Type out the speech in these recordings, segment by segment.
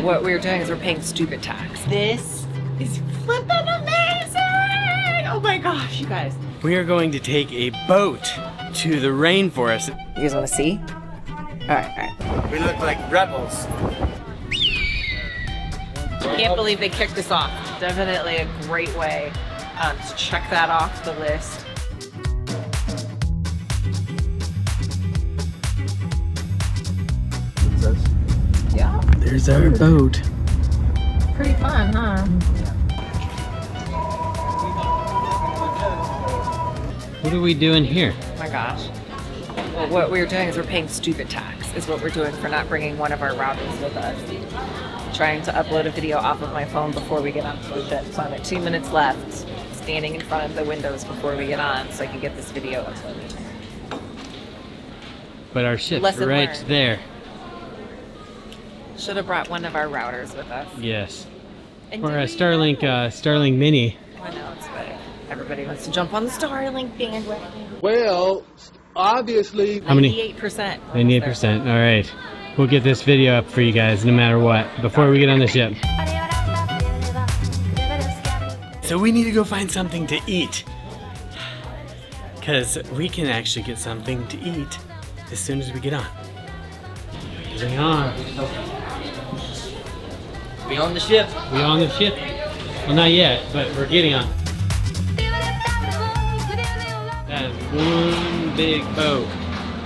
What we're doing is we're paying stupid tax. This is flippin' amazing! Oh my gosh, you guys. We are going to take a boat to the rainforest. You guys wanna see? All right. We look like rebels. Can't believe they kicked us off. Definitely a great way to check that off the list. Yeah. There's our boat. Pretty fun, huh? What are we doing here? Oh my gosh. Well, what we're doing is we're paying stupid tax, is what we're doing for not bringing one of our routers with us. Trying to upload a video off of my phone before we get on the ship. So I'm at 2 minutes left, standing in front of the windows before we get on so I can get this video uploaded. But our ship's Lesson right learned. there. Should have brought one of our routers with us. Yes. And Or did a we? Starlink Mini. I know, it's better. Everybody wants to jump on the Starlink bandwagon. Well, obviously. How many? 98%. 98%. All right. We'll get this video up for you guys no matter what before we get on the ship. So we need to go find something to eat. Because we can actually get something to eat as soon as we get on. Getting on. We on the ship. We on the ship? Well, not yet, but we're getting on. That is one big boat.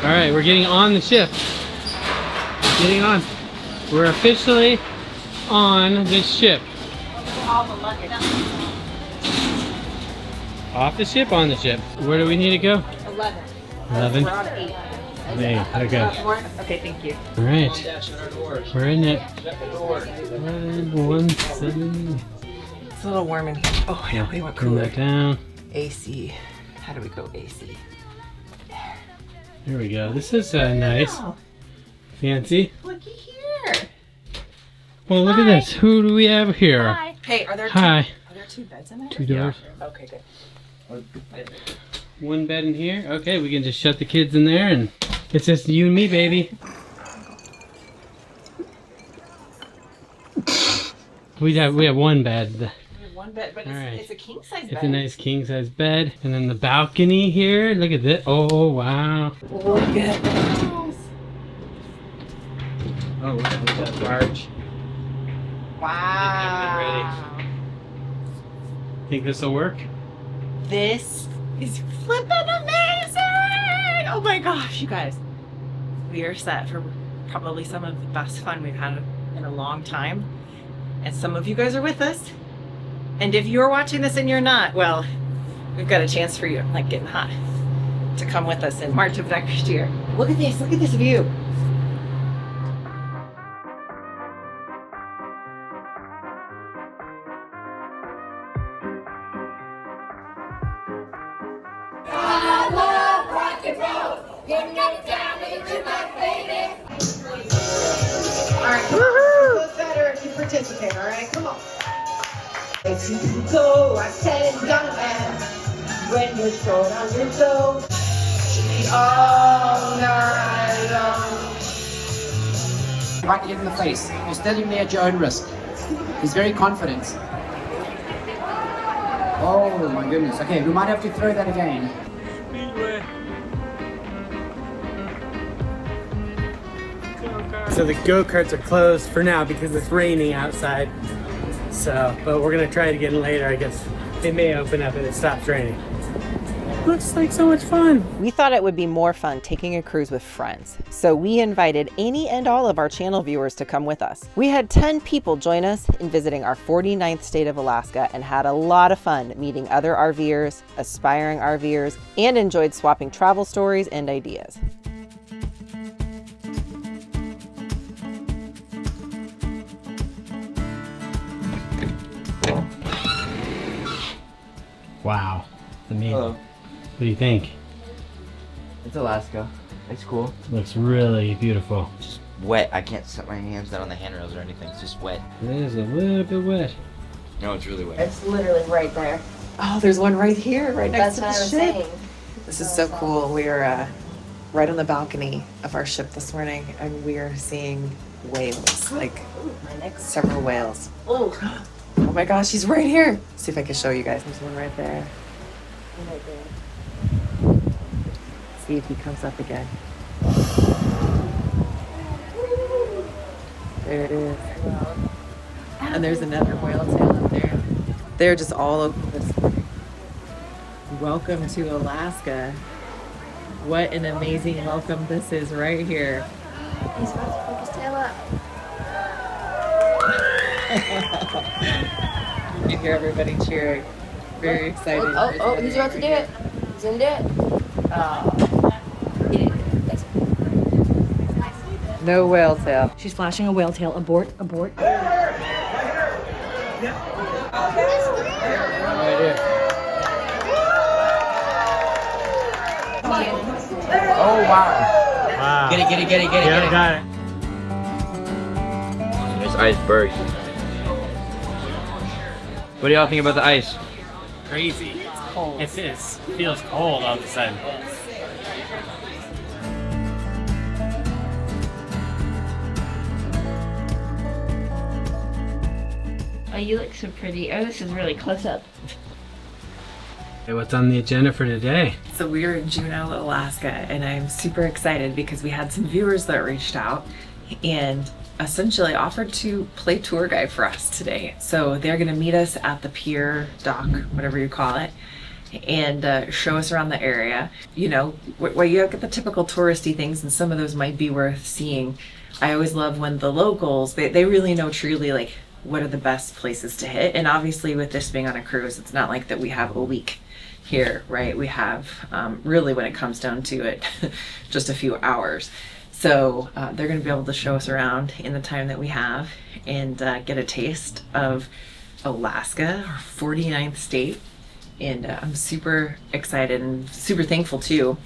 All right, we're getting on the ship. Getting on. We're officially on this ship. Off the ship, on the ship. Where do we need to go? 11. 11? We're on 8. Hey, okay. Okay, thank you. All right. We're in it. 170. It's a little warm in here. Oh, yeah, we went Turn cooler. that down. AC. How do we go AC? There we go. This is nice. Wow. Fancy. Looky here. Well, look at this. Who do we have here? Hi. Hey, are there Hi. Are there 2 beds in there? 2 doors. Okay, good. One bed in here. Okay, we can just shut the kids in there and it's just you and me, baby. We have one bed. We have one bed, but All right. it's a king size bed. It's a nice king size bed. And then the balcony here. Look at this. Oh, wow. Look at this. Oh, look at that barge. Wow. Think this will work? This is flippin' amazing! Oh my gosh, you guys. We are set for probably some of the best fun we've had in a long time. And some of you guys are with us. And if you're watching this and you're not, well, we've got a chance for you, like getting hot, to come with us in March of next year. Look at this view. Participate, all right? Come on. If you go, I said, young man, when you're short on your toe, all night long. Right in the face. You're standing there at your own risk. He's very confident. Oh my goodness. Okay, we might have to throw that again. So the go-karts are closed for now because it's raining outside. So, but we're gonna try it again later. I guess they may open up and it stops raining. Looks like so much fun. We thought it would be more fun taking a cruise with friends, so we invited any and all of our channel viewers to come with us. We had 10 people join us in visiting our 49th state of Alaska and had a lot of fun meeting other RVers, aspiring RVers, and enjoyed swapping travel stories and ideas. Wow. Amazing. Hello. What do you think? It's Alaska. It's cool. Looks really beautiful. Just wet. I can't set my hands down on the handrails or anything. It's just wet. It is a little bit wet. No, it's really wet. It's literally right there. Oh, there's one right here, right next That's to what I the was ship. saying. This is so cool. We are right on the balcony of our ship this morning, and we are seeing whales, like several whales. Oh my gosh, he's right here. See if I can show you guys. There's one right there. See if he comes up again. There it is. And there's another whale tail up there. They're just all over this. Welcome to Alaska. What an amazing welcome this is right here. He's about to poke his tail up. You hear everybody cheering. Very excited. Oh, he's about to do it. He's gonna do it. He didn't do it. That's it. No whale tail. She's flashing a whale tail. Abort, abort. Oh wow. Wow. Get it. Yeah, got it. There's icebergs. What do y'all think about the ice? Crazy. It's cold. It feels cold all of a sudden. Oh, you look so pretty. Oh, this is really close up. Hey, what's on the agenda for today? So we're in Juneau, Alaska, and I'm super excited because we had some viewers that reached out and essentially offered to play tour guide for us today. So they're going to meet us at the pier, dock, whatever you call it, and show us around the area. You know, where you get the typical touristy things, and some of those might be worth seeing. I always love when the locals, they really know truly like what are the best places to hit. And obviously with this being on a cruise, it's not like that we have a week here, right? We have really, when it comes down to it, just a few hours. So they're going to be able to show us around in the time that we have and get a taste of Alaska, our 49th state. And I'm super excited and super thankful too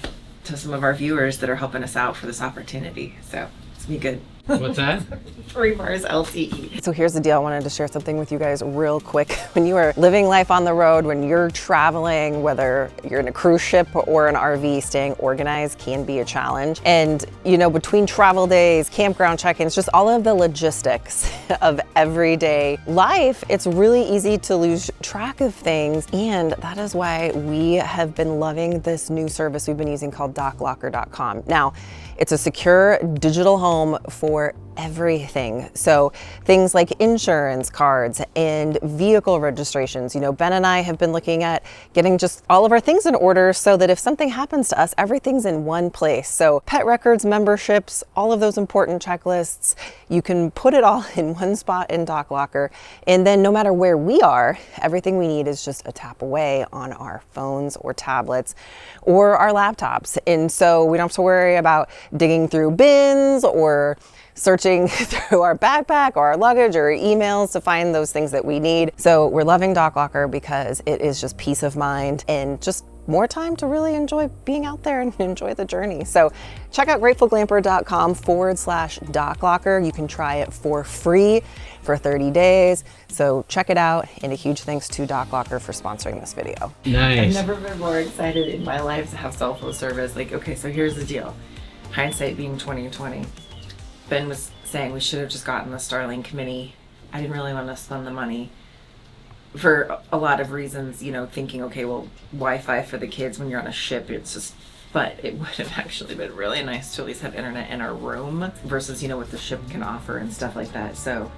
to some of our viewers that are helping us out for this opportunity. So it's gonna be good. What's that? 3 bars LTE. So here's the deal. I wanted to share something with you guys real quick. When you are living life on the road, when you're traveling, whether you're in a cruise ship or an RV, staying organized can be a challenge. And you know, between travel days, campground check-ins, just all of the logistics of everyday life, it's really easy to lose track of things. And that is why we have been loving this new service we've been using called docklocker.com. Now, it's a secure digital home for everything. So things like insurance cards and vehicle registrations. You know, Ben and I have been looking at getting just all of our things in order so that if something happens to us, everything's in one place. So pet records, memberships, all of those important checklists, you can put it all in one spot in DockLocker. And then no matter where we are, everything we need is just a tap away on our phones or tablets or our laptops. And so we don't have to worry about digging through bins or searching through our backpack or our luggage or emails to find those things that we need. So we're loving DockLocker because it is just peace of mind and just more time to really enjoy being out there and enjoy the journey. So check out gratefulglamper.com/DockLocker. You can try it for free for 30 days. So check it out. And a huge thanks to DockLocker for sponsoring this video. Nice. I've never been more excited in my life to have cell phone service. Like, okay, so here's the deal. Hindsight being 20/20. Ben was saying we should have just gotten the Starlink Mini. I didn't really want to spend the money for a lot of reasons, you know, thinking, okay, well, Wi-Fi for the kids when you're on a ship, it's just, but it would have actually been really nice to at least have internet in our room versus, you know, what the ship can offer and stuff like that. So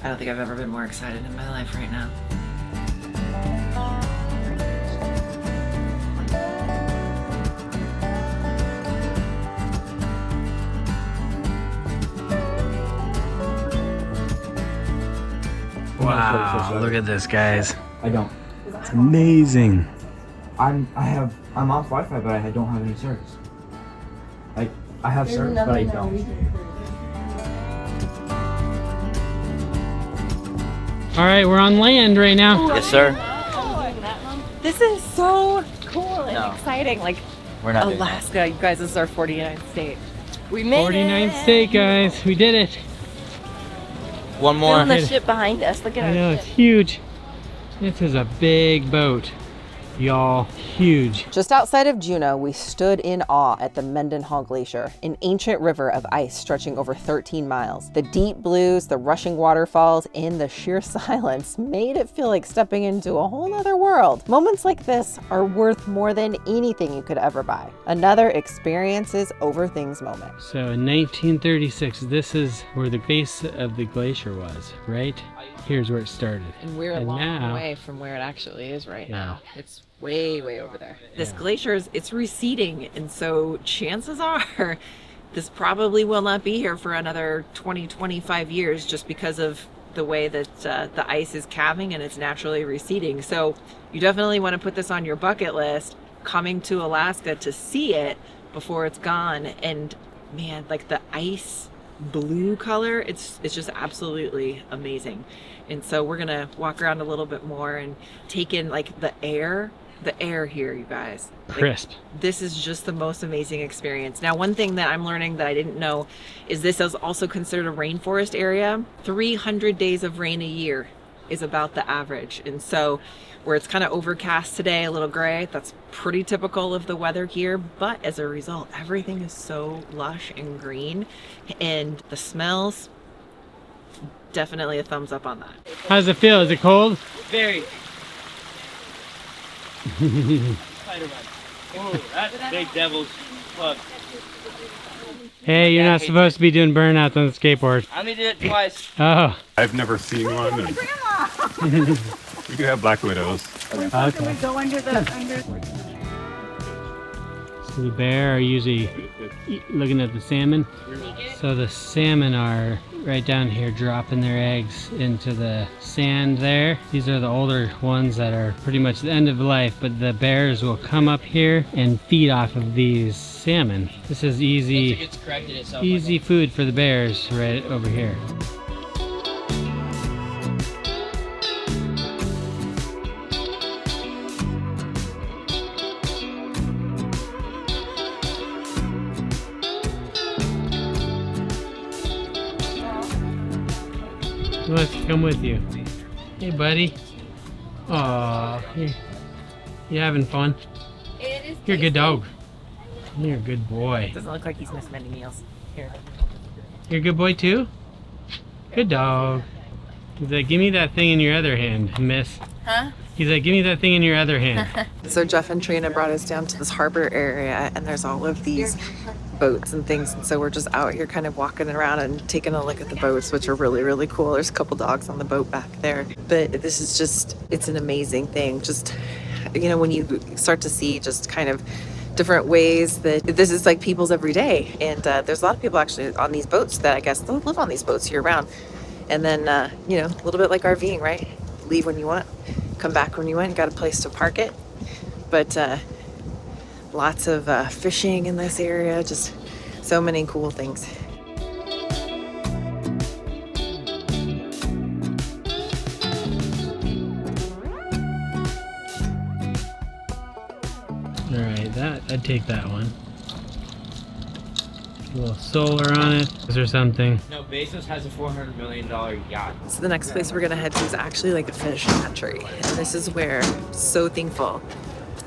I don't think I've ever been more excited in my life right now. Wow, look at this, guys. I don't. It's amazing. I'm off Wi-Fi, but I don't have any service. Like, I have service, but I don't. All right, we're on land right now. Yes, sir. This is so cool and exciting. Like, We're not doing Alaska, you guys, this is our 49th state. We made 49th it. state, guys. We did it. that. One more. The ship behind us. Look at I our know, it's huge. This is a big boat. y'all. Huge. Just outside of Juneau, we stood in awe at the Mendenhall Glacier, an ancient river of ice stretching over 13 miles. The deep blues, the rushing waterfalls, and the sheer silence made it feel like stepping into a whole other world. Moments like this are worth more than anything you could ever buy. Another experiences over things moment. So in 1936, this is where the base of the glacier was, right? Here's where it started. And we're a long way from where it actually is right now. It's way, way over there. This glacier it's receding, and so chances are this probably will not be here for another 20-25 years just because of the way that the ice is calving and it's naturally receding. So you definitely want to put this on your bucket list, coming to Alaska to see it before it's gone. And man, like the ice blue color, it's just absolutely amazing. And so we're gonna walk around a little bit more and take in like the air here, you guys. Crisp. Like, this is just the most amazing experience. Now, one thing that I'm learning that I didn't know is this is also considered a rainforest area. 300 days of rain a year is about the average. And so where it's kind of overcast today, a little gray, that's pretty typical of the weather here. But as a result, everything is so lush and green, and the smells, definitely a thumbs up on that. How does it feel? Is it cold? Very. Oh, that's big devil's club. Hey, you're not supposed to be doing burnouts on the skateboard. I only did it twice. Oh. I've never seen one. And we do have black widows. Okay. Go under the So the bear are usually looking at the salmon. So the salmon are right down here dropping their eggs into the sand there. These are the older ones that are pretty much the end of life, but the bears will come up here and feed off of these salmon. This is easy food for the bears right over here. Who wants to come with you? Hey, buddy. Aw, you having fun? You're a good dog. You're a good boy. Doesn't look like he's missed many meals. Here. You're a good boy too? Good dog. He's like, give me that thing in your other hand, miss. Huh? He's like, give me that thing in your other hand. So Jeff and Trina brought us down to this harbor area, and there's all of these boats and things, and so we're just out here kind of walking around and taking a look at the boats, which are really, really cool. There's a couple dogs on the boat back there, but this is just, it's an amazing thing. Just, you know, when you start to see just kind of different ways that this is like people's everyday, and there's a lot of people actually on these boats that I guess they'll live on these boats year round. And then you know, a little bit like RVing, right? Leave when you want, come back when you want, got a place to park it. But lots of fishing in this area, just so many cool things. All right, I'd take that one. A little solar on it. Is there something? No, Bezos has a $400 million yacht. So the next place we're gonna head to is actually like a fish hatchery. And this is where I'm so thankful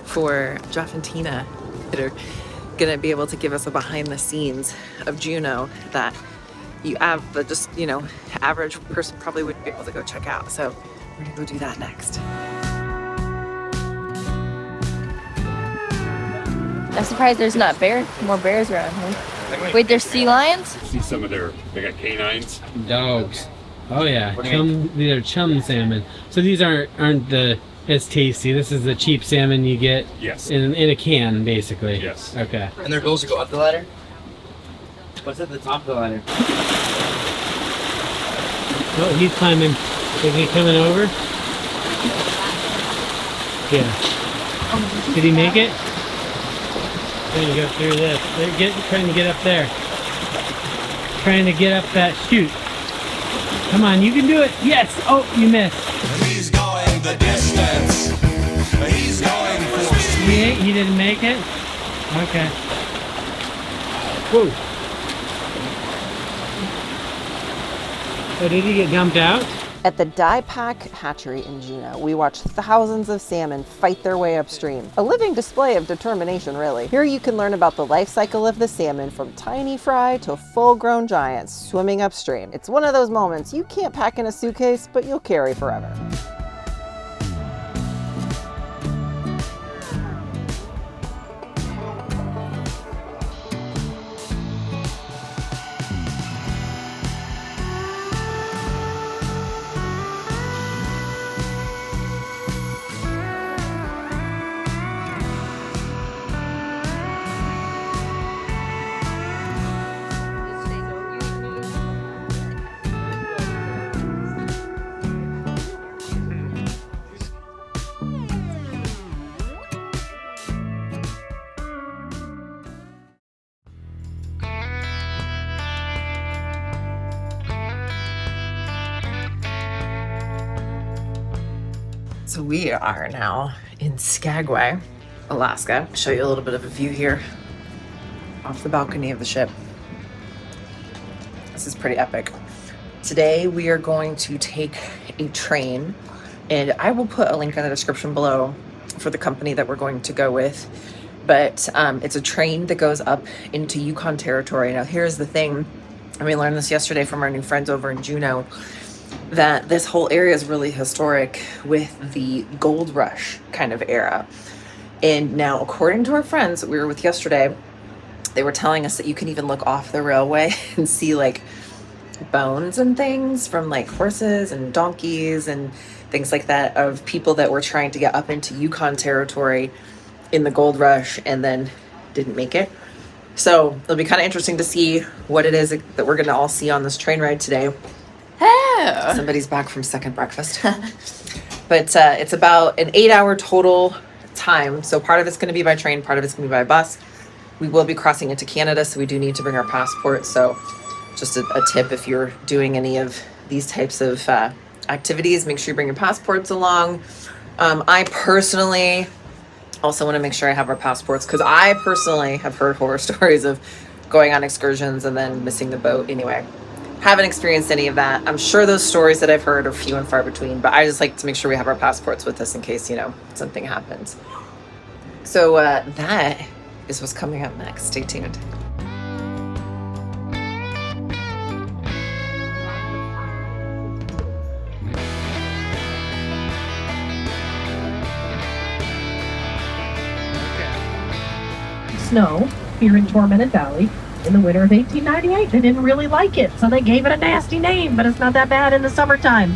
for Jeff and Tina that are gonna be able to give us a behind the scenes of Juneau that you have, but just, you know, average person probably wouldn't be able to go check out. So we're gonna go do that next. I'm surprised there's not more bears around here. Wait, there's sea lions? See some of they got canines. Dogs. Oh yeah, these are chum salmon. So these aren't as tasty. This is the cheap salmon you get in a can, basically. Yes. Okay. And their goals to go up the ladder? What's at the top of the ladder? Oh, he's climbing. Is he coming over? Yeah. Did he make it? Trying to go through this. They're trying to get up there. Trying to get up that chute. Come on, you can do it. Yes. Oh, you missed. He's going the distance. He's going for speed. He didn't make it? Okay. Whoa. Oh, did he get dumped out? At the Die Pack hatchery in Juneau, we watched thousands of salmon fight their way upstream. A living display of determination, really. Here you can learn about the life cycle of the salmon from tiny fry to full-grown giants swimming upstream. It's one of those moments you can't pack in a suitcase, but you'll carry forever. So we are now in Skagway, Alaska. I'll show you a little bit of a view here off the balcony of the ship. This is pretty epic. Today we are going to take a train, and I will put a link in the description below for the company that we're going to go with. But it's a train that goes up into Yukon territory. Now here's the thing, and we learned this yesterday from our new friends over in Juneau, that this whole area is really historic with the gold rush kind of era. And now, according to our friends that we were with yesterday, they were telling us that you can even look off the railway and see like bones and things from like horses and donkeys and things like that of people that were trying to get up into Yukon territory in the gold rush and then didn't make it. So it'll be kind of interesting to see what it is that we're going to all see on this train ride today. Oh. Somebody's back from second breakfast. But it's about an 8-hour total time. So part of it's going to be by train, part of it's going to be by bus. We will be crossing into Canada, so we do need to bring our passport. So just a tip, if you're doing any of these types of activities, make sure you bring your passports along. I personally also want to make sure I have our passports, because I personally have heard horror stories of going on excursions and then missing the boat. Anyway, haven't experienced any of that. I'm sure those stories that I've heard are few and far between, but I just like to make sure we have our passports with us in case, you know, something happens. So that is what's coming up next. Stay tuned. Snow here in Tormented Valley in the winter of 1898. They didn't really like it, so they gave it a nasty name, but it's not that bad in the summertime.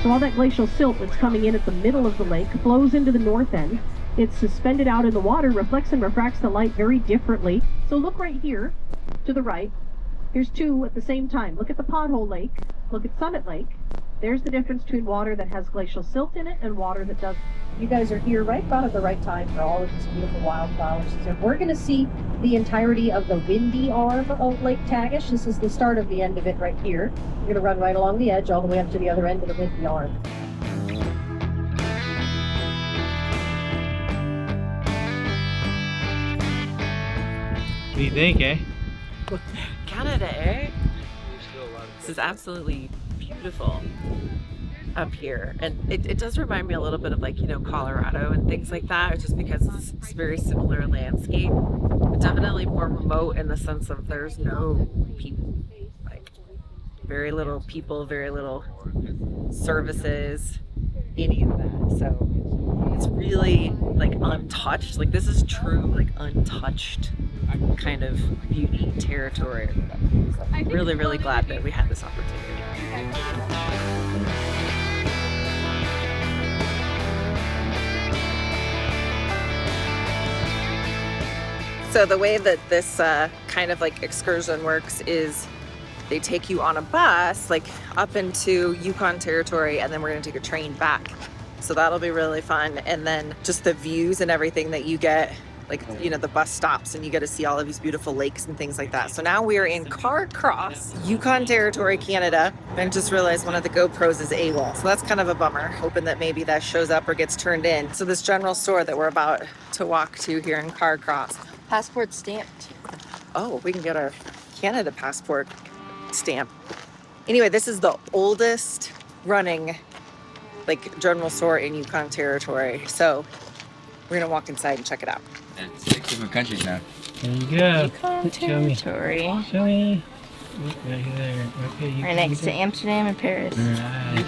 So all that glacial silt that's coming in at the middle of the lake flows into the north end. It's suspended out in the water, reflects and refracts the light very differently. So look right here to the right. Here's two at the same time. Look at the Pothole Lake. Look at Summit Lake. There's the difference between water that has glacial silt in it and water that doesn't. You guys are here right about at the right time for all of these beautiful wildflowers. So we're going to see the entirety of the windy arm of Lake Tagish. This is the start of the end of it right here. We're going to run right along the edge all the way up to the other end of the windy arm. What do you think, eh? Canada, eh? This is absolutely beautiful up here, and it does remind me a little bit of, like, you know, Colorado and things like that, just because it's very similar landscape, but definitely more remote in the sense of there's no people, like very little people, very little services, any of that. So it's really like untouched. Like, this is true, like, untouched kind of beauty territory. So I'm really, really glad that we had this opportunity. So the way that this kind of like excursion works is they take you on a bus, like up into Yukon territory, and then we're gonna take a train back. So that'll be really fun. And then just the views and everything that you get, like, you know, the bus stops and you get to see all of these beautiful lakes and things like that. So now we are in Carcross, Yukon Territory, Canada. And just realized one of the GoPros is AWOL. So that's kind of a bummer, hoping that maybe that shows up or gets turned in. So this general store that we're about to walk to here in Carcross. Passport stamped. Oh, we can get our Canada passport stamp. Anyway, this is the oldest running like general store in Yukon territory. So we're gonna walk inside and check it out. And 6 different countries now. There you go. Yukon territory. Show me. Right there. Okay, Right next to Amsterdam and Paris. Right.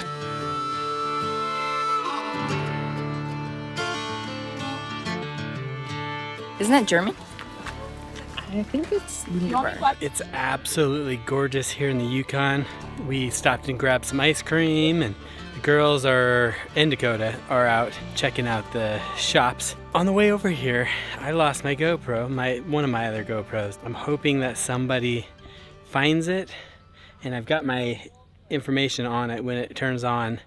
Isn't that German? I think it's It's absolutely gorgeous here in the Yukon. We stopped and grabbed some ice cream, and the girls and Dakota are out checking out the shops. On the way over here, I lost my GoPro, one of my other GoPros. I'm hoping that somebody finds it, and I've got my information on it when it turns on,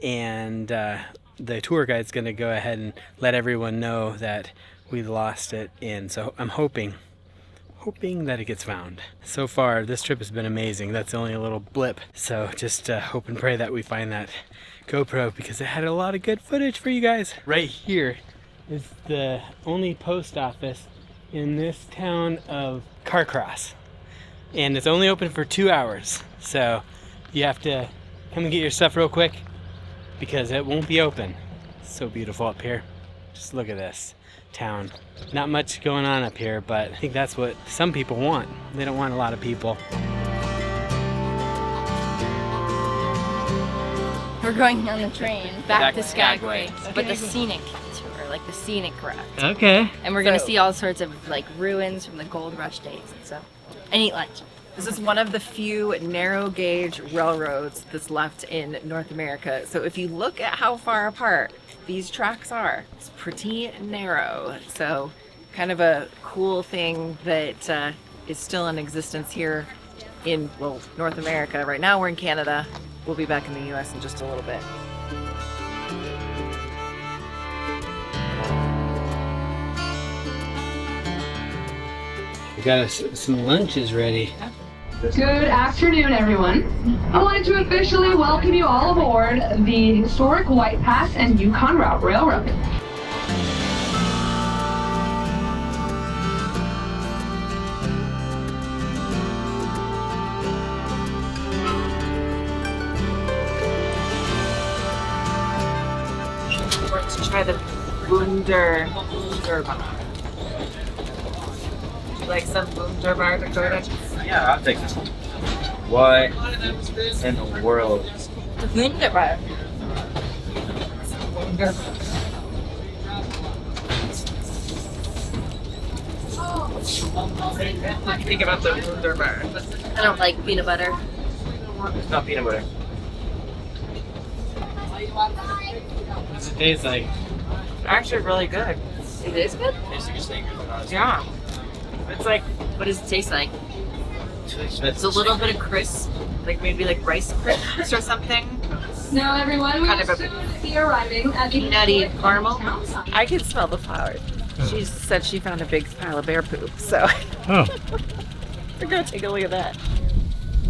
and the tour guide's gonna go ahead and let everyone know that we lost it, and so I'm hoping that it gets found. So far, this trip has been amazing. That's only a little blip. So just hope and pray that we find that GoPro, because it had a lot of good footage for you guys. Right here is the only post office in this town of Carcross. And it's only open for 2 hours. So you have to come and get your stuff real quick because it won't be open. It's so beautiful up here. Just look at this town. Not much going on up here, but I think that's what some people want. They don't want a lot of people. We're going on the train back to Skagway, but the scenic tour, like the scenic route. Okay. And we're gonna see all sorts of like ruins from the gold rush days and stuff. And eat lunch. This is one of the few narrow gauge railroads that's left in North America. So if you look at how far apart these tracks are, it's pretty narrow. So kind of a cool thing that is still in existence here in, well, North America. Right now we're in Canada. We'll be back in the US in just a little bit. We got some lunches ready. Good afternoon, everyone. I wanted to officially welcome you all aboard the historic White Pass and Yukon Route Railroad. Let's try the Wunderbar. Like some Wunderbar, Dakota? Yeah, I'll take this one. What in the world? Wunderbar. What do you think about the Wunderbar? I don't like peanut butter. It's not peanut butter. What does it taste like? Actually really good. It is good? Yeah. It's like, what does it taste like? It's a little bit of crisp, like maybe like rice crisps or something. Now, everyone, we Kind of a- will be arriving at the Nutty caramel. I can smell the flour. She said she found a big pile of bear poop, so Oh. we're gonna take a look at that.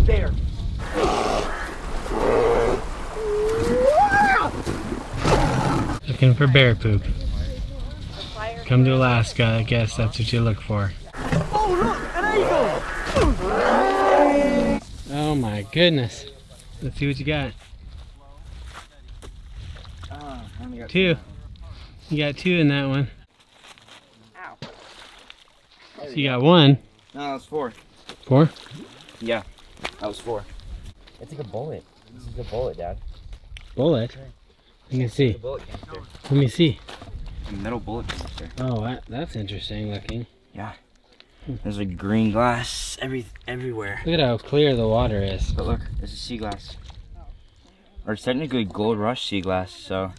Bear. Looking for bear poop. Come to Alaska, I guess that's what you look for. Oh my goodness. Let's see what you got. Two. You got two in that one. So you got one. No, that was 4. 4? Yeah, that was 4. It's like a bullet. This is a bullet, Dad. Bullet? Let me see. It's a bullet canister. Let me see. A metal bullet canister. Oh, that's interesting looking. Yeah. There's like green glass everywhere. Look at how clear the water is. But look, there's a sea glass. Or it's technically gold rush sea glass, so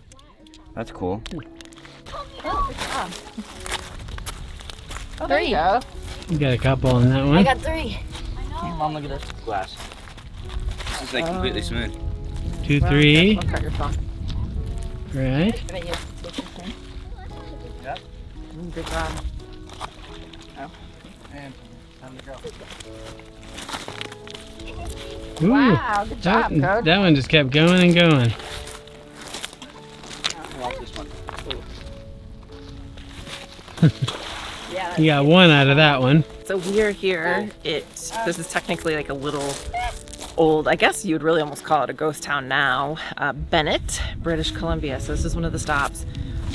that's cool. Oh, good job. Oh, there you go. You got a couple in that one. I got 3. Hey, Mom, look at this glass. It's like completely smooth. 2, 3. Look at your phone. Right. I bet you have to take this thing. Yeah. Good job. And time to go. Ooh, Wow, good job, Code. that one just kept going and going. I want this one. Yeah, You got one out of that one. So we are here. This is technically like a little old, I guess you would really almost call it a ghost town now, Bennett, British Columbia. So this is one of the stops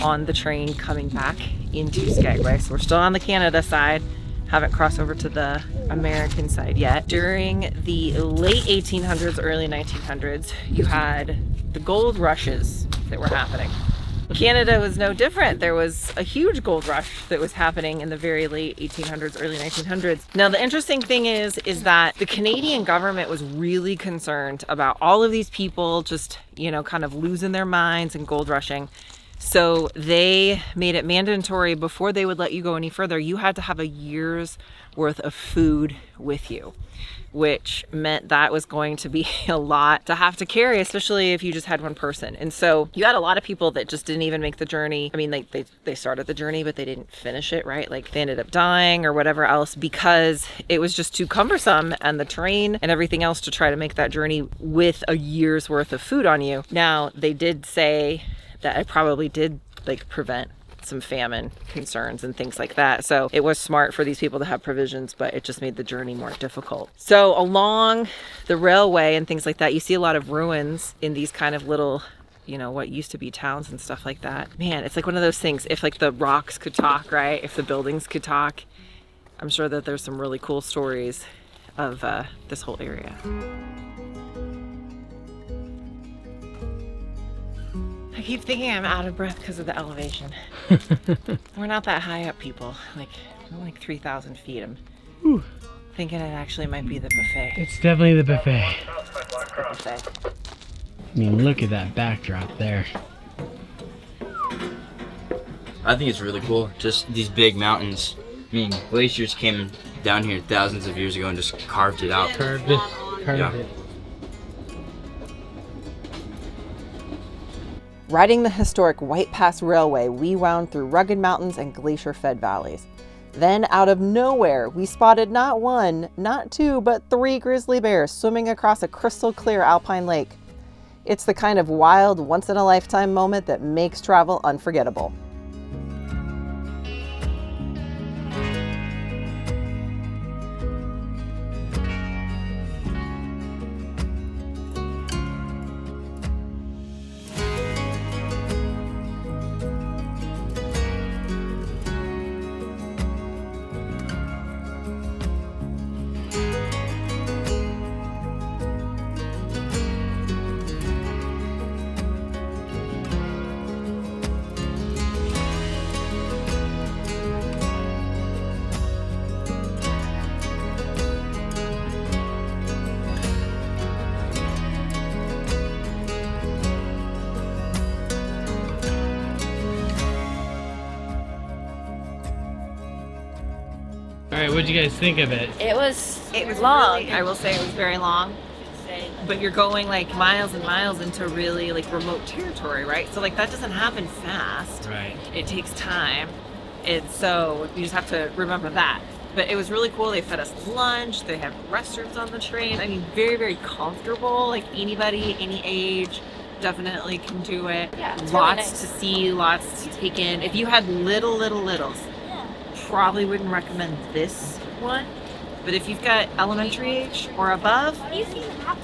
on the train coming back into Skagway. So we're still on the Canada side, haven't crossed over to the American side yet. During the late 1800s, early 1900s, you had the gold rushes that were happening. Canada was no different. There was a huge gold rush that was happening in the very late 1800s, early 1900s. Now, the interesting thing is that the Canadian government was really concerned about all of these people just, you know, kind of losing their minds and gold rushing. So they made it mandatory before they would let you go any further, you had to have a year's worth of food with you, which meant that was going to be a lot to have to carry, especially if you just had one person. And so you had a lot of people that just didn't even make the journey. I mean, they started the journey, but they didn't finish it, right? Like they ended up dying or whatever else because it was just too cumbersome, and the train and everything else to try to make that journey with a year's worth of food on you. Now, they did say that it probably did like prevent some famine concerns and things like that. So it was smart for these people to have provisions, but it just made the journey more difficult. So along the railway and things like that, you see a lot of ruins in these kind of little, you know, what used to be towns and stuff like that. Man, it's like one of those things, if like the rocks could talk, right? If the buildings could talk, I'm sure that there's some really cool stories of this whole area. I keep thinking I'm out of breath because of the elevation. We're not that high up, people. Like, we're like 3,000 feet. I'm thinking it actually might be the buffet. It's definitely the buffet. It's the buffet. I mean, look at that backdrop there. I think it's really cool. Just these big mountains. I mean, glaciers came down here thousands of years ago and just carved it out. Carved it. Yeah. Riding the historic White Pass Railway, we wound through rugged mountains and glacier-fed valleys. Then, out of nowhere, we spotted not one, not two, but 3 grizzly bears swimming across a crystal-clear alpine lake. It's the kind of wild, once-in-a-lifetime moment that makes travel unforgettable. All right, what'd you guys think of it? It was long. Really, I will say it was very long. But you're going like miles and miles into really like remote territory, right? So like that doesn't happen fast. Right. It takes time. And so you just have to remember that. But it was really cool. They fed us lunch. They have restrooms on the train. I mean, very, very comfortable. Like anybody, any age, definitely can do it. Yeah, it's lots really nice. to see, lots to take in. If you had littles, probably wouldn't recommend this one. But if you've got elementary age or above,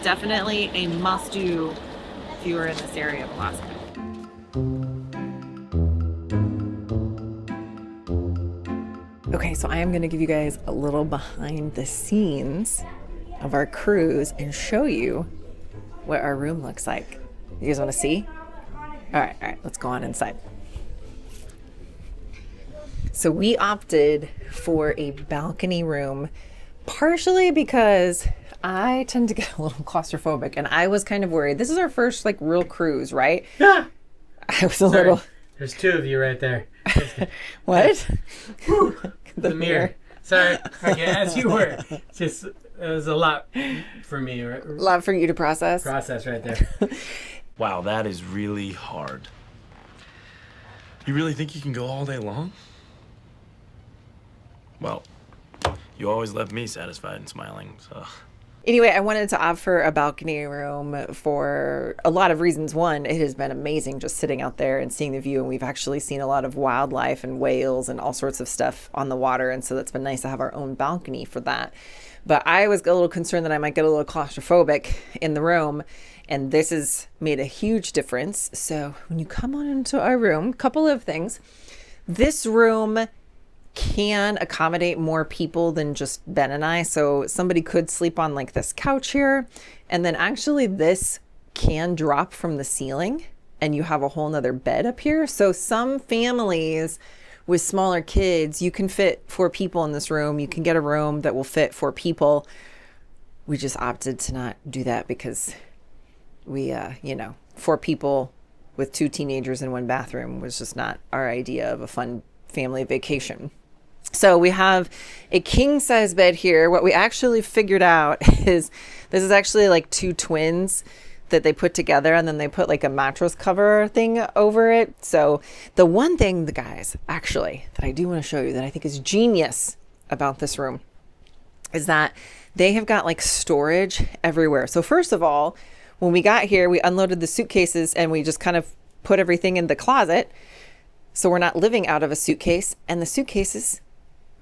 definitely a must-do if you are in this area of Alaska. Okay, so I am gonna give you guys a little behind the scenes of our cruise and show you what our room looks like. You guys wanna see? All right, let's go on inside. So we opted for a balcony room, partially because I tend to get a little claustrophobic and I was kind of worried. This is our first like real cruise, right? Yeah. I was a little... There's 2 of you right there. What? The mirror. Sorry. Okay, as you were. Just, it was a lot for me. A lot for you to process? Process right there. Wow, that is really hard. You really think you can go all day long? Well, you always left me satisfied and smiling, so Anyway, I wanted to offer a balcony room for a lot of reasons. One, it has been amazing just sitting out there and seeing the view, and we've actually seen a lot of wildlife and whales and all sorts of stuff on the water, and so that's been nice to have our own balcony for that. But I was a little concerned that I might get a little claustrophobic in the room, and this has made a huge difference. So when you come on into our room, a couple of things. This room can accommodate more people than just Ben and I. So somebody could sleep on like this couch here, and then actually this can drop from the ceiling and you have a whole nother bed up here. So some families with smaller kids, you can fit 4 people in this room. You can get a room that will fit 4 people. We just opted to not do that because we, 4 people with 2 teenagers in 1 bathroom was just not our idea of a fun family vacation. So we have a king size bed here. What we actually figured out is this is actually like 2 twins that they put together, and then they put like a mattress cover thing over it. So the one thing, the guys, actually, that I do want to show you that I think is genius about this room is that they have got like storage everywhere. So first of all, when we got here, we unloaded the suitcases and we just kind of put everything in the closet. So we're not living out of a suitcase, and the suitcases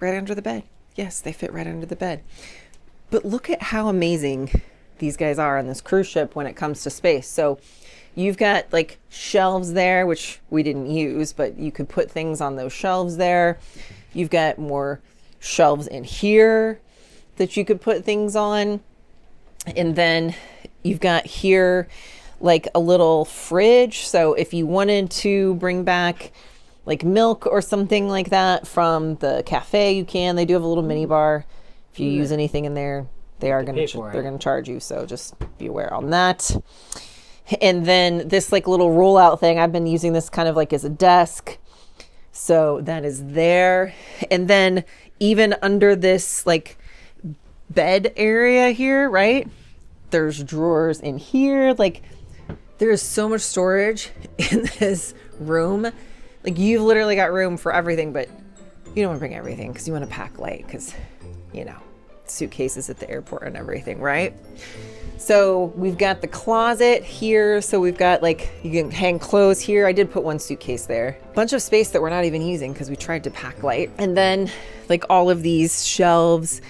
right under the bed. Yes, they fit right under the bed. But look at how amazing these guys are on this cruise ship when it comes to space. So you've got like shelves there, which we didn't use, but you could put things on those shelves there. You've got more shelves in here that you could put things on. And then you've got here like a little fridge. So if you wanted to bring back like milk or something like that from the cafe, you can. They do have a little mini bar. If you use anything in there, they're going to charge you. So just be aware on that. And then this like little roll out thing, I've been using this kind of like as a desk. So that is there. And then even under this like bed area here, right? There's drawers in here. Like there is so much storage in this room. Like you've literally got room for everything, but you don't want to bring everything because you want to pack light because, suitcases at the airport and everything, right? So we've got the closet here. So we've got like, you can hang clothes here. I did put 1 suitcase there. Bunch of space that we're not even using because we tried to pack light. And then like all of these shelves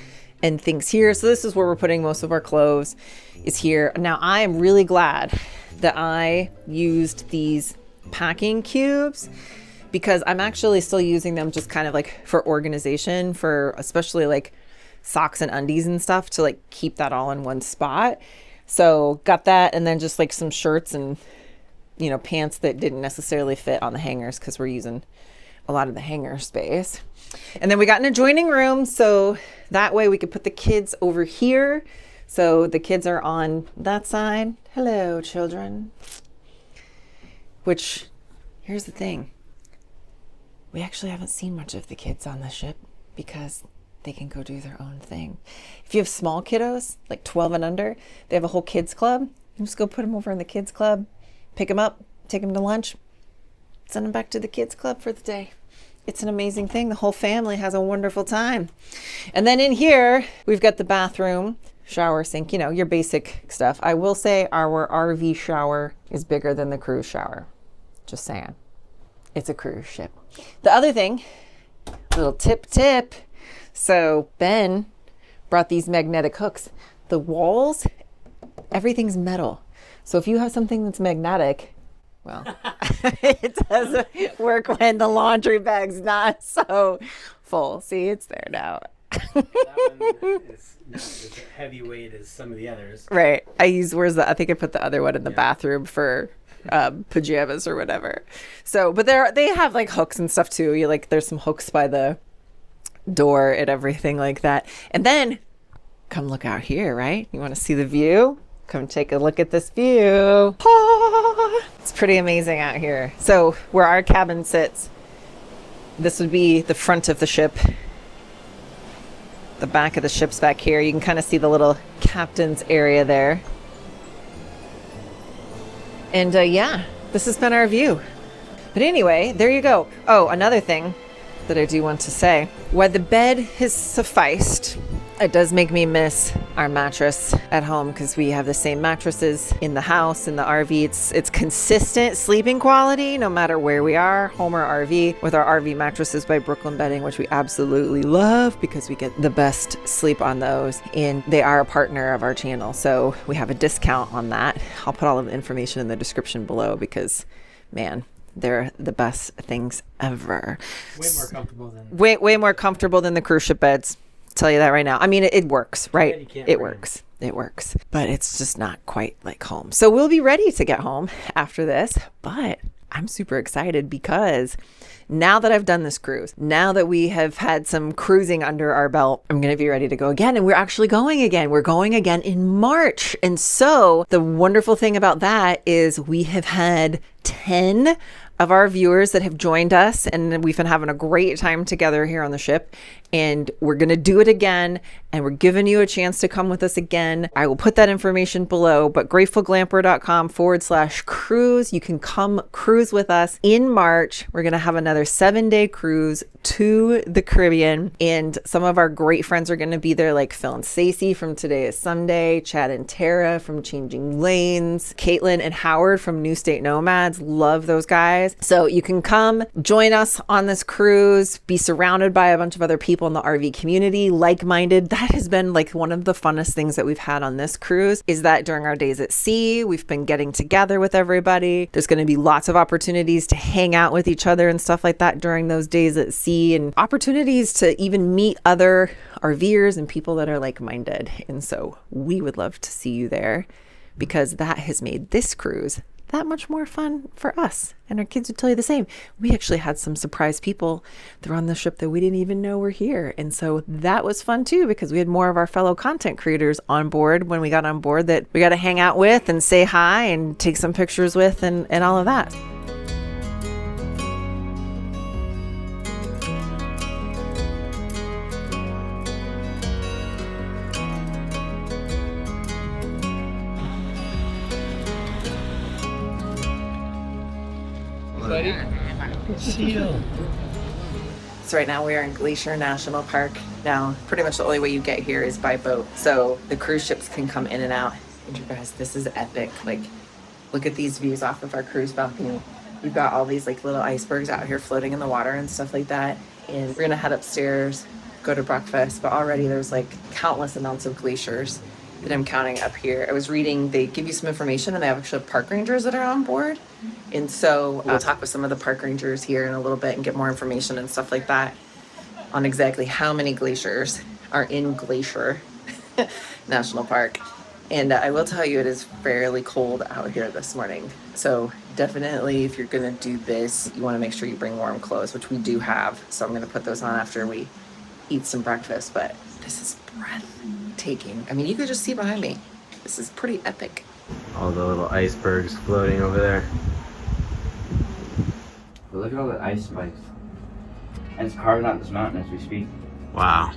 and things here. So this is where we're putting most of our clothes is here. Now I am really glad that I used these packing cubes because I'm actually still using them just kind of like for organization, for especially like socks and undies and stuff, to like keep that all in one spot. So got that, and then just like some shirts and pants that didn't necessarily fit on the hangers because we're using a lot of the hanger space. And then we got an adjoining room, so that way we could put the kids over here. So the kids are on that side. Hello, children. Which, here's the thing. We actually haven't seen much of the kids on the ship because they can go do their own thing. If you have small kiddos, like 12 and under, they have a whole kids club. You just go put them over in the kids club, pick them up, take them to lunch, send them back to the kids club for the day. It's an amazing thing. The whole family has a wonderful time. And then in here, we've got the bathroom, shower, sink, your basic stuff. I will say our RV shower is bigger than the cruise shower. Just saying. It's a cruise ship. The other thing, little tip. So Ben brought these magnetic hooks. The walls, everything's metal. So if you have something that's magnetic, well, it doesn't work when the laundry bag's not so full. See, it's there now. That one is not as heavyweight as some of the others. Right. I think I put the other one in the bathroom for pajamas or whatever. So, but they have like hooks and stuff too. There's some hooks by the door and everything like that. And then come look out here, right? You want to see the view? Come take a look at this view. It's pretty amazing out here. So where our cabin sits, this would be the front of the ship. The back of the ship's back here. You can kind of see the little captain's area there. And yeah, this has been our view. But anyway, there you go. Oh, another thing that I do want to say. While the bed has sufficed, It does make me miss our mattress at home because we have the same mattresses in the house, in the RV. It's consistent sleeping quality no matter where we are, home or RV, with our RV mattresses by Brooklyn Bedding, which we absolutely love because we get the best sleep on those. And they are a partner of our channel, so we have a discount on that. I'll put all of the information in the description below because, man, they're the best things ever. Way more comfortable than way more comfortable than the cruise ship beds. Tell you that right now. I mean, it works, right? It works. It works. But it's just not quite like home. So we'll be ready to get home after this. But I'm super excited because now that I've done this cruise, now that we have had some cruising under our belt, I'm going to be ready to go again. And we're actually going again. We're going again in March. And so the wonderful thing about that is we have had 10 of our viewers that have joined us, and we've been having a great time together here on the ship, and we're going to do it again, and we're giving you a chance to come with us again. I will put that information below, but gratefulglamper.com/cruise. You can come cruise with us in March. We're going to have another 7-day cruise to the Caribbean, and some of our great friends are going to be there, like Phil and Stacey from Today is Sunday, Chad and Tara from Changing Lanes, Caitlin and Howard from New State Nomads. Love those guys. So you can come join us on this cruise, be surrounded by a bunch of other people in the RV community, like-minded. That has been like one of the funnest things that we've had on this cruise, is that during our days at sea, we've been getting together with everybody. There's going to be lots of opportunities to hang out with each other and stuff like that during those days at sea, and opportunities to even meet other RVers and people that are like-minded. And so we would love to see you there because that has made this cruise that much more fun for us. And our kids would tell you the same. We actually had some surprise people that were on the ship that we didn't even know were here. And so that was fun too, because we had more of our fellow content creators on board when we got on board that we got to hang out with and say hi and take some pictures with and all of that. Seal. So right now we are in Glacier National Park. Now, pretty much the only way you get here is by boat. So the cruise ships can come in and out. And you guys, this is epic. Like, look at these views off of our cruise balcony. We've got all these like little icebergs out here floating in the water and stuff like that. And we're gonna head upstairs, go to breakfast. But already there's like countless amounts of glaciers that I'm counting up here. I was reading, they give you some information and they have actually park rangers that are on board. And so I'll talk with some of the park rangers here in a little bit and get more information and stuff like that on exactly how many glaciers are in Glacier National Park. And I will tell you, it is fairly cold out here this morning. So definitely if you're gonna do this, you wanna make sure you bring warm clothes, which we do have. So I'm gonna put those on after we eat some breakfast, but this is breathtaking. I mean, you could just see behind me. This is pretty epic. All the little icebergs floating over there. But look at all the ice spikes. And it's carving out this mountain as we speak. Wow.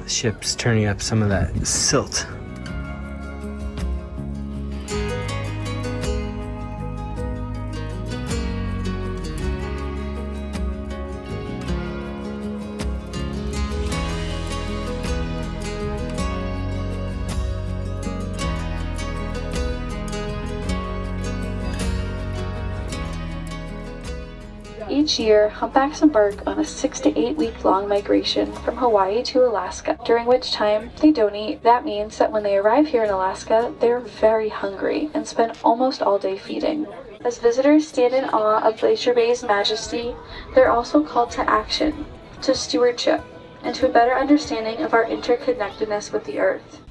The ship's turning up some of that silt. Each year, humpbacks embark on a 6 to 8 week long migration from Hawaii to Alaska, during which time they don't eat. That means that when they arrive here in Alaska, they're very hungry and spend almost all day feeding. As visitors stand in awe of Glacier Bay's majesty, they're also called to action, to stewardship, and to a better understanding of our interconnectedness with the earth.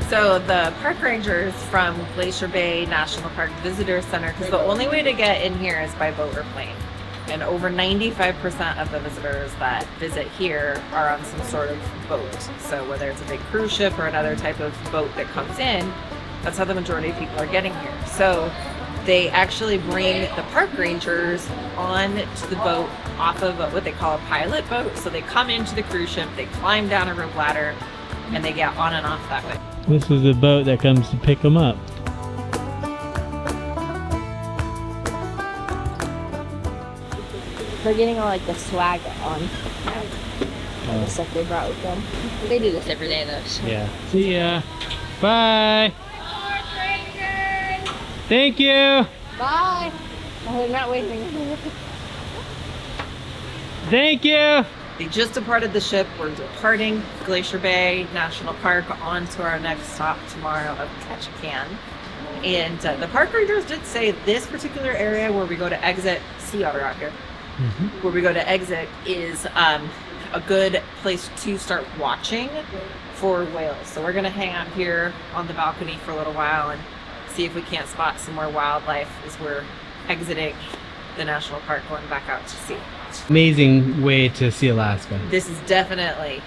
So the park rangers from Glacier Bay National Park Visitor Center, because the only way to get in here is by boat or plane. And over 95% of the visitors that visit here are on some sort of boat. So whether it's a big cruise ship or another type of boat that comes in, that's how the majority of people are getting here. So they actually bring the park rangers on to the boat off of what they call a pilot boat. So they come into the cruise ship, they climb down a rope ladder, and they get on and off that way. This is the boat that comes to pick them up. They're getting all like the swag on. All the stuff they brought with them. They do this every day though. So. Yeah. See ya. Bye. Thank you. Bye. Oh, they're not waving. Thank you. They just departed the ship. We're departing Glacier Bay National Park on to our next stop tomorrow of Ketchikan. And the park rangers did say this particular area where we go to exit, sea otter out here, where we go to exit is a good place to start watching for whales. So we're gonna hang out here on the balcony for a little while and see if we can't spot some more wildlife as we're exiting the national park, going back out to sea. Amazing way to see Alaska. This is definitely,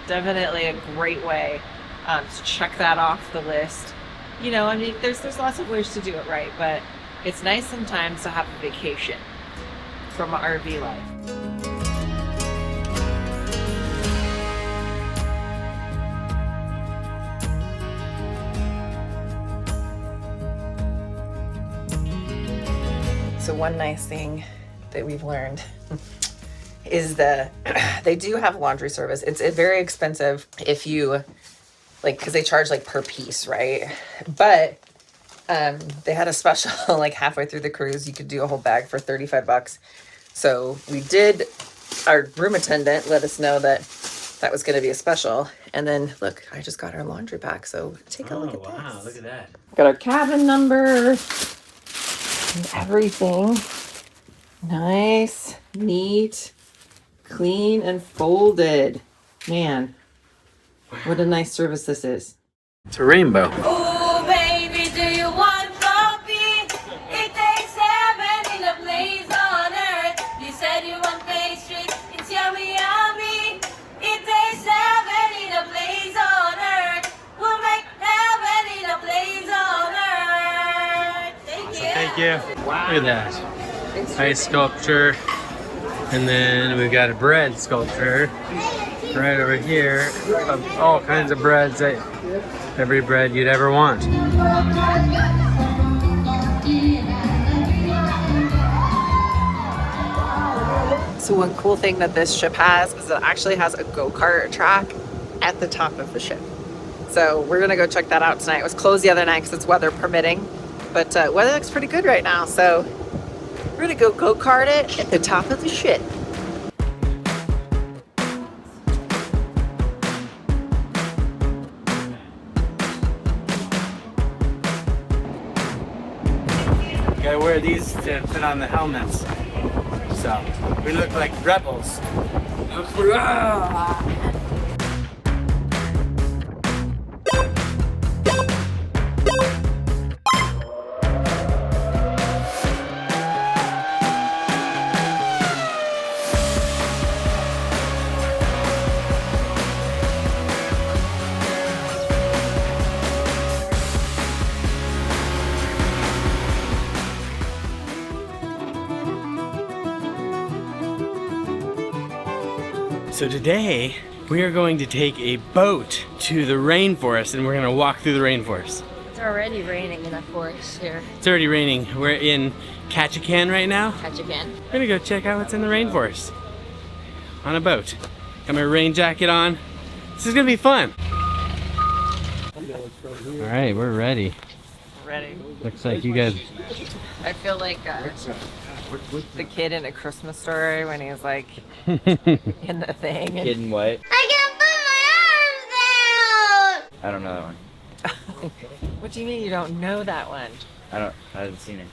definitely a great way to check that off the list. You know, I mean, there's lots of ways to do it right, but it's nice sometimes to have a vacation from RV life. So one nice thing that we've learned is that they do have laundry service. It's very expensive if you because they charge per piece, right? But they had a special like halfway through the cruise, you could do a whole bag for $35. So we did. Our room attendant let us know that that was going to be a special. And then look, I just got our laundry back. So take a look at this. Wow, look at that. Got our cabin number and everything. Nice, neat, clean, and folded. Man, what a nice service this is. It's a rainbow. Oh, baby, do you want coffee? It takes heaven in a place on earth. You said you want pastry, it's yummy, yummy. It takes heaven in a place on earth. We'll make heaven in a place on earth. Thank you. Thank you. Wow. Look at that. Ice sculpture. And then we've got a bread sculpture right over here of all kinds of breads, every bread you'd ever want. So one cool thing that this ship has is it actually has a go-kart track at the top of the ship. So we're gonna go check that out tonight. It was closed the other night because it's weather permitting, but weather looks pretty good right now. So we're gonna go go-kart it at the top of the ship. Gotta wear these to fit on the helmets. So we look like rebels. So today, we are going to take a boat to the rainforest and we're gonna walk through the rainforest. It's already raining in the forest here. It's already raining. We're in Ketchikan right now. Ketchikan. We're gonna go check out what's in the rainforest on a boat. Got my rain jacket on. This is gonna be fun. All right, we're ready. Ready. Looks like you guys. I feel like the kid in A Christmas Story when he's like in the thing. Kid in what? I can put my arms down! I don't know that one. What do you mean you don't know that one? I haven't seen it.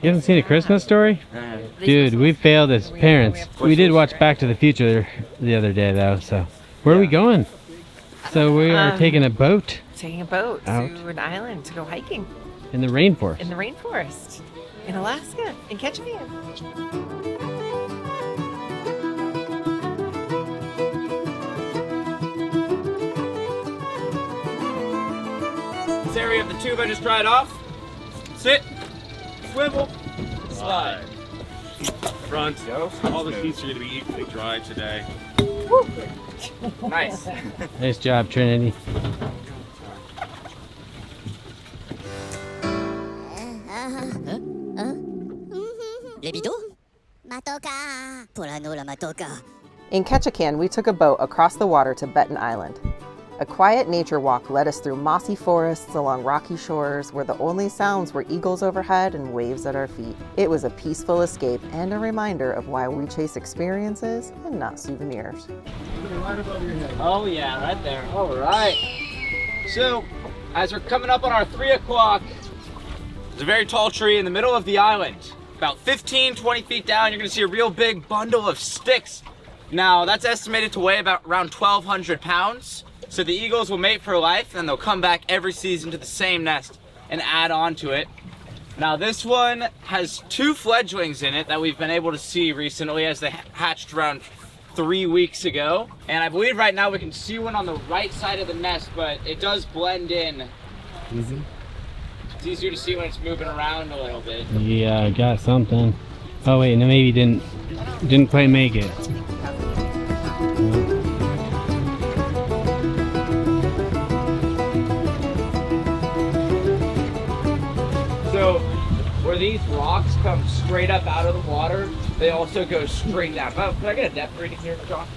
You haven't seen A Christmas Story? Dude, we failed as parents. We did watch Back to the Future the other day though, so. Where are we going? So we are taking a boat. Taking a boat out to an island to go hiking. In the rainforest. In the rainforest. In Alaska. In Ketchikan. This area of the tube I just dried off. Sit. Swivel. Slide. Front. All the seats are going to be equally dry today. Nice. Nice job, Trinity. In Ketchikan, we took a boat across the water to Benton Island. A quiet nature walk led us through mossy forests along rocky shores where the only sounds were eagles overhead and waves at our feet. It was a peaceful escape and a reminder of why we chase experiences and not souvenirs. Oh yeah, right there. All right. So, as we're coming up on our 3 o'clock, there's a very tall tree in the middle of the island. About 15, 20 feet down, you're gonna see a real big bundle of sticks. Now, that's estimated to weigh about around 1,200 pounds. So the eagles will mate for life, and they'll come back every season to the same nest and add on to it. Now this one has 2 fledglings in it that we've been able to see recently as they hatched around 3 weeks ago. And I believe right now we can see one on the right side of the nest, but it does blend in. Easy. It's easier to see when it's moving around a little bit. Yeah, I got something. Oh wait, no, maybe didn't quite make it. So where these rocks come straight up out of the water, they also go straight down. Can I get a depth reading here, John?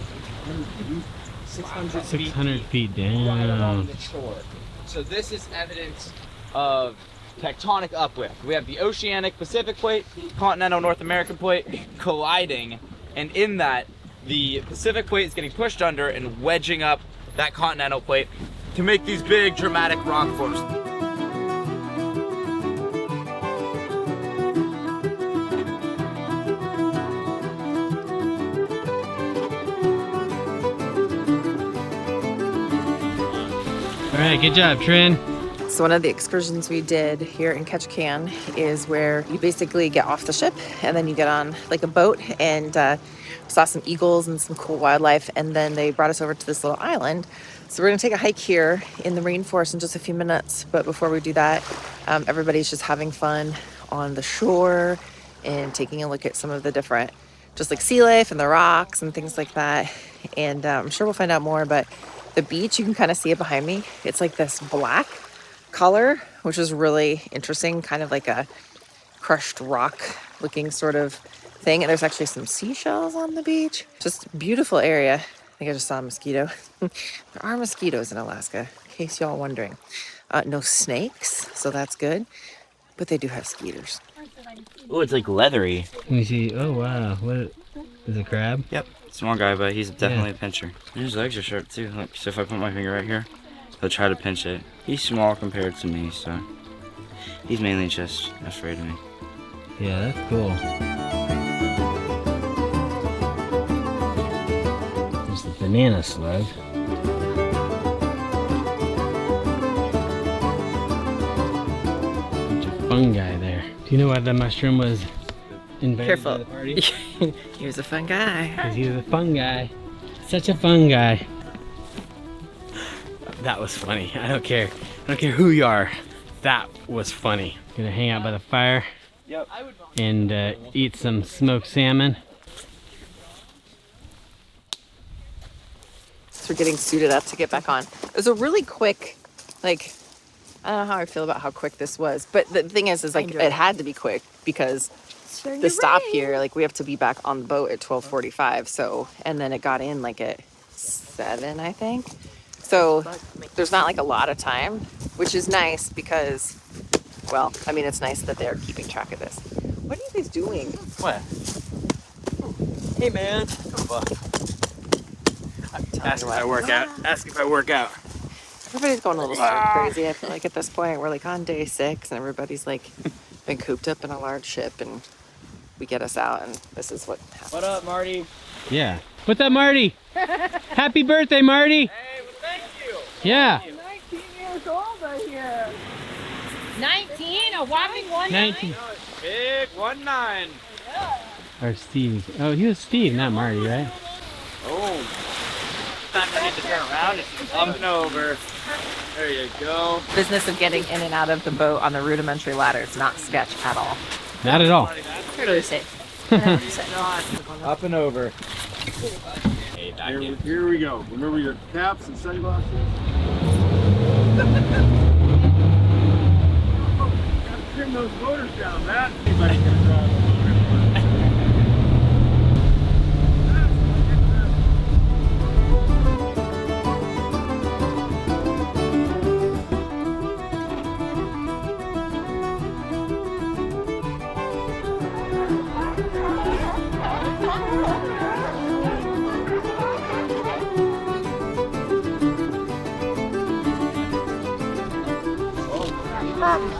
600 feet down. Right along the shore. So this is evidence of tectonic uplift. We have the oceanic Pacific plate, continental North American plate colliding, and in that, the Pacific plate is getting pushed under and wedging up that continental plate to make these big dramatic rock forms. All right, good job, Trin. So one of the excursions we did here in Ketchikan is where you basically get off the ship and then you get on like a boat and saw some eagles and some cool wildlife, and then they brought us over to this little island. So we're gonna take a hike here in the rainforest in just a few minutes, but before we do that, everybody's just having fun on the shore and taking a look at some of the different, just like sea life and the rocks and things like that. And I'm sure we'll find out more, but the beach, you can kind of see it behind me. It's like this black color, which is really interesting, kind of like a crushed rock looking sort of thing. And there's actually some seashells on the beach. Just beautiful area. I think I just saw a mosquito. There are mosquitoes in Alaska, in case y'all wondering. No snakes, so that's good. But they do have skeeters. Oh, it's like leathery. Let me see. Oh wow, what is it, crab? Yep, small guy, but he's definitely a pincher. His legs are sharp too. Look, so if I put my finger right here, he'll try to pinch it. He's small compared to me, so he's mainly just afraid of me. Yeah, that's cool. There's the banana slug. Bunch of fungi there. Do you know why the mushroom was invited by the party? He was a fun guy. Because he was a fun guy. Such a fun guy. That was funny. I don't care. I don't care who you are. That was funny. Gonna hang out by the fire. Yep. And eat some smoked salmon. So we're getting suited up to get back on. It was a really quick, like, I don't know how I feel about how quick this was, but the thing is like, it had to be quick because the stop here, like, we have to be back on the boat at 12:45. So, and then it got in like at 7, I think. So there's not like a lot of time, which is nice because, well, I mean, it's nice that they're keeping track of this. What are you guys doing? What? Hey, man. Ask if I work out. Ask if I work out. Everybody's going a little stir crazy. I feel like at this point we're like on day 6 and everybody's like been cooped up in a large ship, and we get us out and this is what happens. What up, Marty? Yeah. What's up, Marty? Happy birthday, Marty. Hey, well, thank you. Yeah. 19 years old I hear. 19? A whopping 19. Big 19. Or Steve. Oh, he was Steve, not Marty, right? Oh. Time I need to turn around. It's up and over. There you go. Business of getting in and out of the boat on the rudimentary ladder is not sketch at all. Not at all. Here to sit. Up and over. made back in. Here we go. Remember your caps and sunglasses? Gotta trim those motors down, Matt. Anybody can drive a motor.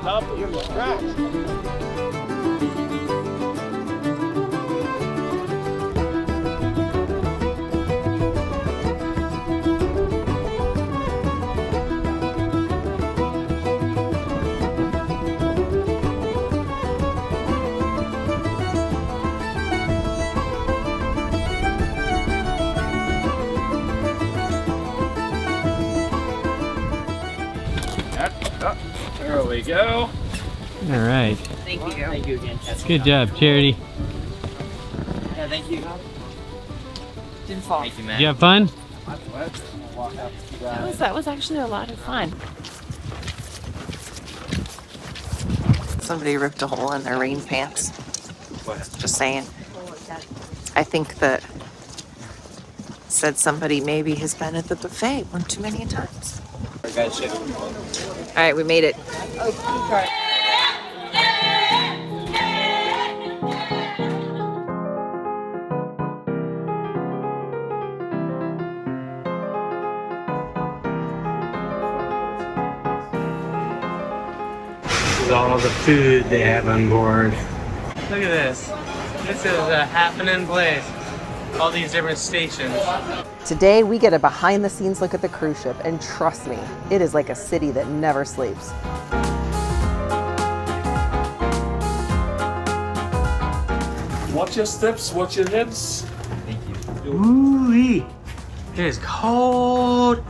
Stop it, you're distracted. There we go. All right. Thank you. Thank you again. Good job, Charity. Yeah, thank you. Didn't fall. Thank you, Did man. you have fun? That was actually a lot of fun. Somebody ripped a hole in their rain pants. Just saying. I think that said somebody maybe has been at the buffet one too many times. All right, we made it. This is all the food they have on board. Look at this. This is a happening place. All these different stations. Today we get a behind the scenes look at the cruise ship, and trust me, it is like a city that never sleeps. Watch your steps, watch your hips. Thank you. Ooh-wee. It is cold.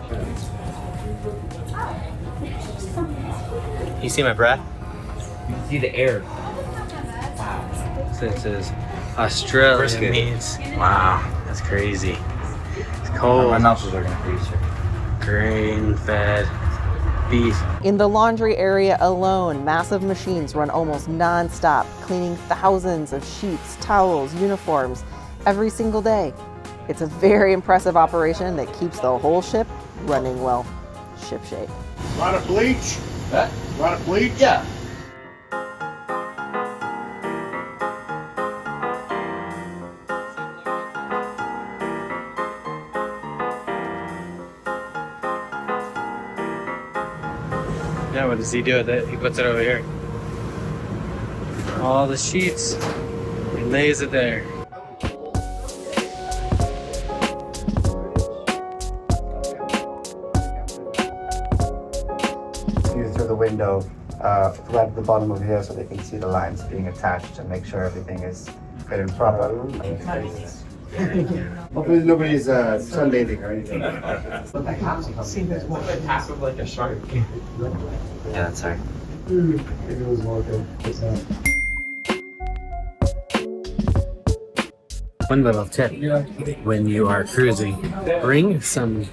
You see my breath? You can see the air. Wow. This is Australia means. Wow, that's crazy. It's cold. My nostrils are gonna freeze here. Grain-fed beef. In the laundry area alone, massive machines run almost non-stop, cleaning thousands of sheets, towels, uniforms every single day. It's a very impressive operation that keeps the whole ship running well, shipshape. Lot of bleach? What? Lot of bleach? Yeah. Now what does he do with it? He puts it over here. All the sheets, he lays it there. Through the window, right at the bottom of here, so they can see the lines being attached and make sure everything is fit and proper. Hopefully nobody's sunbathing or anything. Half of like a shark. Yeah, that's right. It was working. One little tip when you are cruising, bring some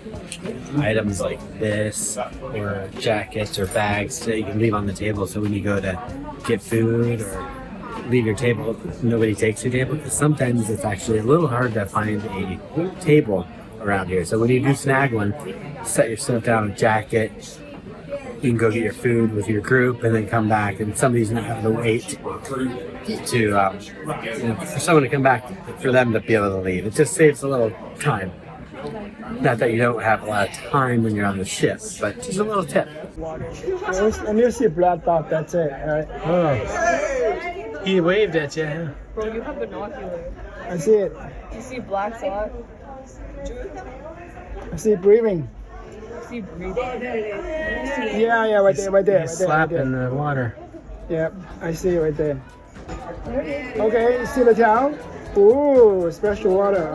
items like this or jackets or bags that you can leave on the table, so when you go to get food or leave your table, nobody takes your table, because sometimes it's actually a little hard to find a table around here. So when you do snag one, set yourself down a jacket. You can go get your food with your group and then come back, and somebody's not having to wait to for someone to come back for them to be able to leave. It just saves a little time. Not that you don't have a lot of time when you're on the ship, but just a little tip. And you see black dot, that's it, alright? Oh. He waved at you. Bro, you have binoculars. I see it. Do you see black spot? I see breathing. You see breathing? Yeah, right there, right there. He's slapping the water. Yeah, I see it right there. Okay, you see the towel? Ooh, special water.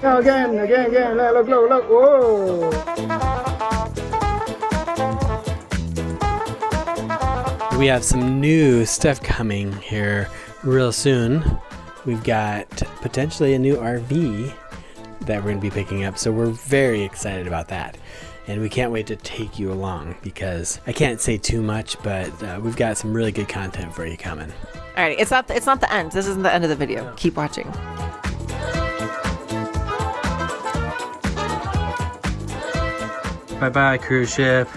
Oh, again. Look. Whoa. We have some new stuff coming here real soon. we've got potentially a new RV that we're going to be picking up. So we're very excited about that. And we can't wait to take you along because I can't say too much, but we've got some really good content for you coming. All right, it's not the end. This isn't the end of the video. No. Keep watching. Bye-bye, cruise ship.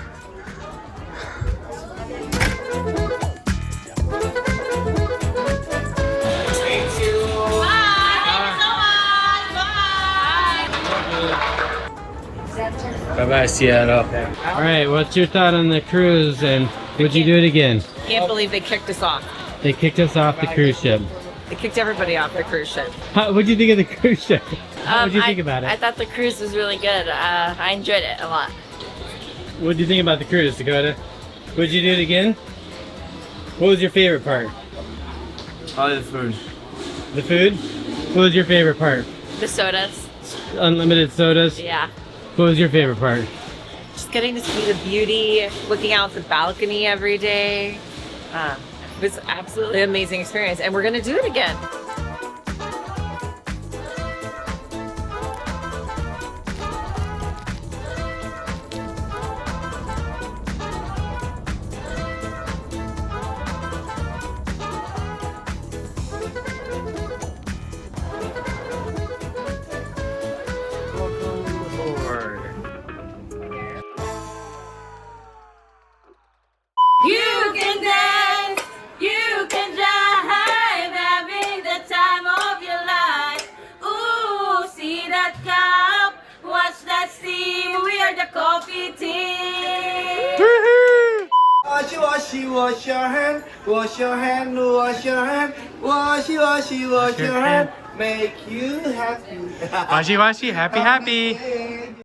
Bye-bye, Seattle. All right, what's your thought on the cruise, and would you do it again? Can't believe they kicked us off. They kicked us off the cruise ship. They kicked everybody off the cruise ship. What'd you think of the cruise ship? What'd you think about it? I thought the cruise was really good. I enjoyed it a lot. What'd you think about the cruise, Dakota? Would you do it again? What was your favorite part? Probably the food. The food? What was your favorite part? The sodas. Unlimited sodas? Yeah. What was your favorite part? Just getting to see the beauty, looking out the balcony every day. It was absolutely an amazing experience, and we're gonna do it again. You can dance, you can drive, having the time of your life. Ooh, see that cup, watch that steam, we are the coffee team. Wash, washy, wash your hand, wash your hand, wash your hand, washy, washy, wash your hand, make you happy. Washy, washy, happy, happy.